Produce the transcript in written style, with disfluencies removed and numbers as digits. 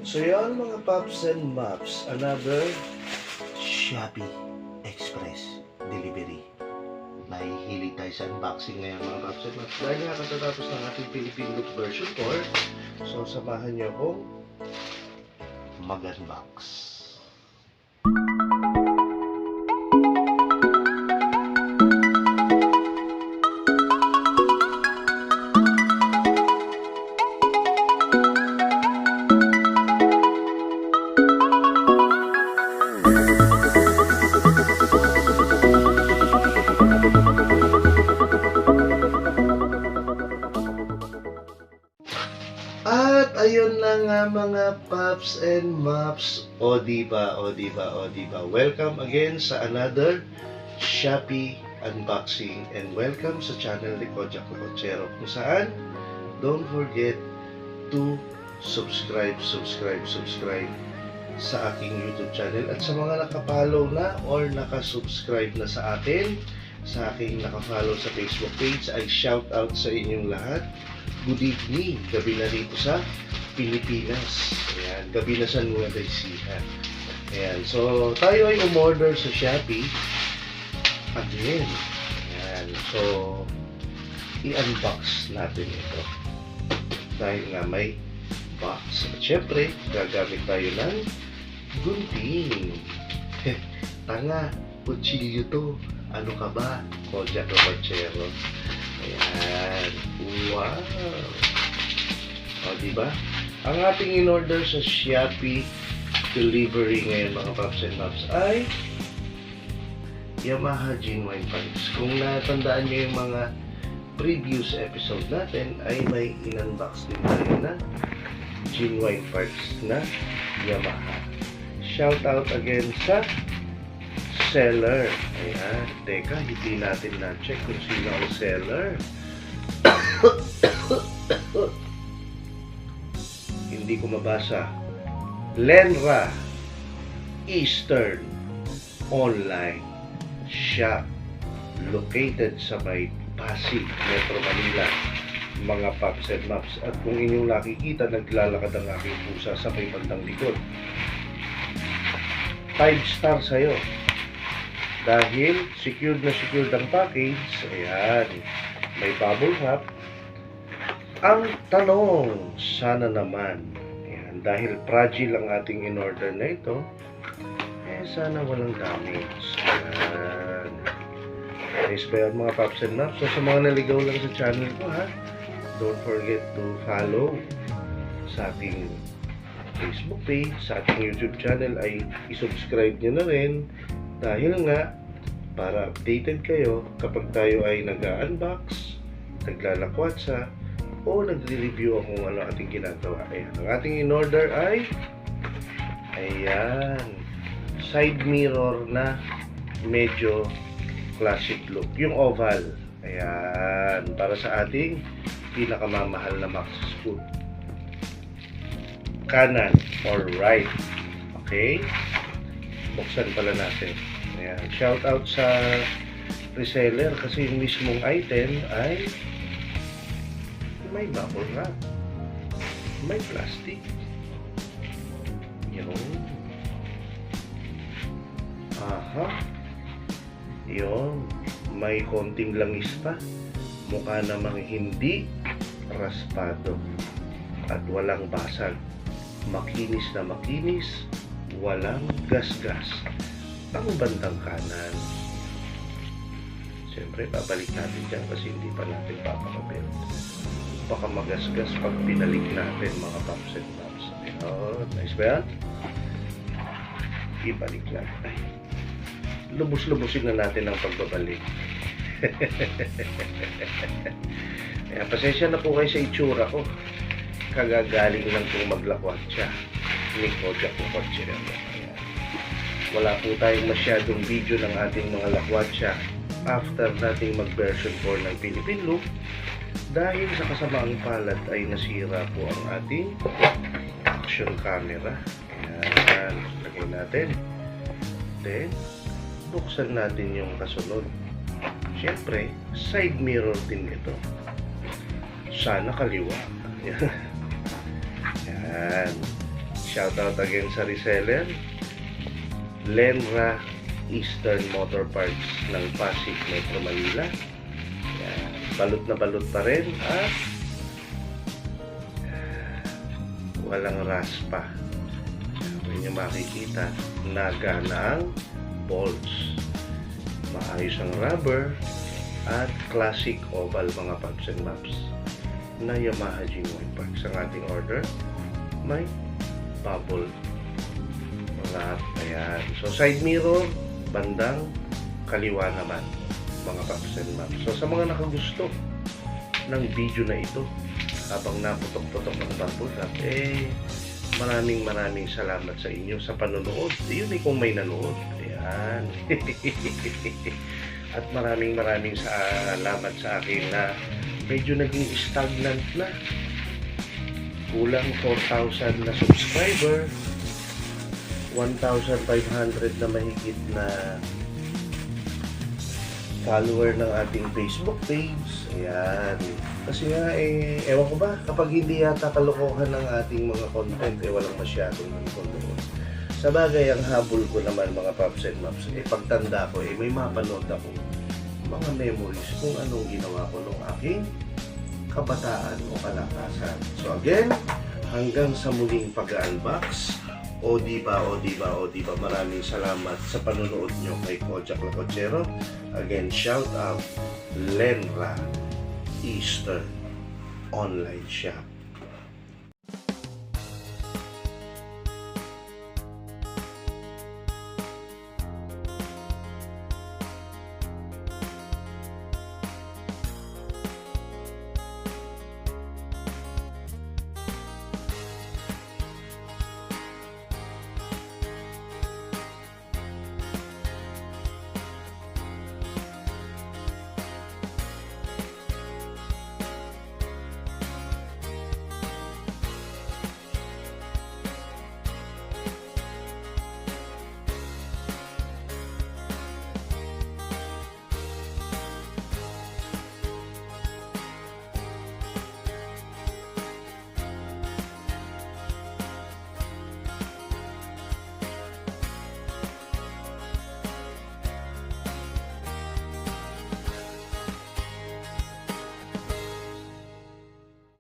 So yan mga Pops and Maps, another Shopee Express delivery. Nahihilig tayo sa unboxing ngayon mga Pops and Maps. Dahil nga katatapos ng ating Philippine Look version 4, so samahan niyo akong mag-unbox. At ayun na nga mga Pops and Maps, o diba. Welcome again sa another Shopee unboxing and welcome sa channel ni Kojak Locochero kung saan don't forget to subscribe sa aking YouTube channel at sa mga nakapollow na or nakasubscribe na sa akin, sa aking nakafollow sa Facebook page, ay shout out sa inyong lahat. Good evening, gabi na rito sa Pilipinas. Ayan, gabi na sa Nueva Ecija. Ayan, so tayo ay umorder sa Shopee. Again. Ayan, so i-unbox natin ito. Dahil nga may box. At syempre, gagamit tayo ng gunting. Tanga, kutsilyo to. Ano ka ba? Kojak Locochero. Ayan. Wow! O, diba? Ang ating in-order sa Shopee delivery ngayon mga Pops and Maps ay Yamaha Genuine Parts. Kung natandaan nyo yung mga previous episode natin, ay may in-unbox din tayo na Genuine Parts na Yamaha. Shout out again sa seller. Ayan. Teka, hindi natin na-check kung sino ang seller. Hindi ko mabasa. Lenra Eastern Online Shop located sa may Pasig, Metro Manila, mga Pops and Maps. At kung inyong nakikita, naglalakad ang aking pusa sa may bandang likod. 5-star sa'yo. Dahil secured na secured ang package. Ayan, may bubble wrap. Ang tanong, sana naman, ayan, dahil fragile ang ating in-order na ito, sana walang damage. Ayan. Nice ba yan mga Pops and Maps? So sa mga naligaw lang sa channel ko ha, don't forget to follow sa ating Facebook page, sa ating YouTube channel ay isubscribe nyo na rin. Dahil nga, para updated kayo kapag tayo ay nag-unbox, naglalakwatsa, o nagre-review kung ano ating ginagawa. Ayan, ang ating in-order ay ayan, side mirror na medyo classic look. Yung oval. Ayan, para sa ating pinakamamahal na Maxxis Scoop. Kanan or right. Okay? Buksan pala natin. Ayan. Shout out sa reseller kasi yung mismong item ay may bubble wrap, may plastic. Yun. Aha. Yun. May konting langis pa. Mukha namang hindi raspado at walang basag. Makinis na makinis, walang gasgas. Ang bandang kanan. Siyempre, babalik natin dyan kasi hindi pa natin papakabit. Baka magasgas pag pinalik natin mga Pops and Maps. Oh, nice ba yan? Ibalik natin. Ay, lubos-lubusin na natin ang pagbabalik. Ayan, pasensya na po kayo sa itsura ko. Kagagaling lang pong maglakwat siya ni Kojak Locochero. Wala po tayong masyadong video ng ating mga lakwatsa after nating mag-version 4 ng Philippine Look dahil sa kasamaang palad ay nasira po ang ating action camera. Ayan, lagay natin. Then, buksan natin yung kasunod. Siyempre, side mirror din ito. Sana kaliwa. Yan. shoutout again sa reseller. Lenra Eastern Motor Parts ng Pasig, Metro Manila. Yan. Balot na balot pa rin at walang raspa. Kung nyo makikita, nagana ang bolts. Maayos ang rubber at classic oval mga paps and maps na Yamaha G1 Parks. Ang ating order may bubble wrap. Ayan. So side mirror bandang kaliwa naman mga paps and maps. So sa mga nakagusto ng video na ito habang naputok-putok ang bubble wrap, maraming salamat sa inyo sa panonood. Yun kung may nanood. Ayan. At maraming salamat sa akin na medyo naging stagnant na. Kulang 4,000 na subscriber, 1,500 na mahigit na follower ng ating Facebook page. Ayan. Kasi nga ewan ko ba, kapag hindi yata kalokohan ng ating mga content, walang masyadong nanonood. Sa bagay, ang habol ko naman mga paps and maps, pagtanda ko, may mapanood ako mga memories kung anong ginawa ko nung aking kabataan o kalakasan. So again, hanggang sa muling pag-unbox, o diba, maraming salamat sa panonood nyo kay Kojak Lacochero. Again, shout out Lenra Eastern Online Shop.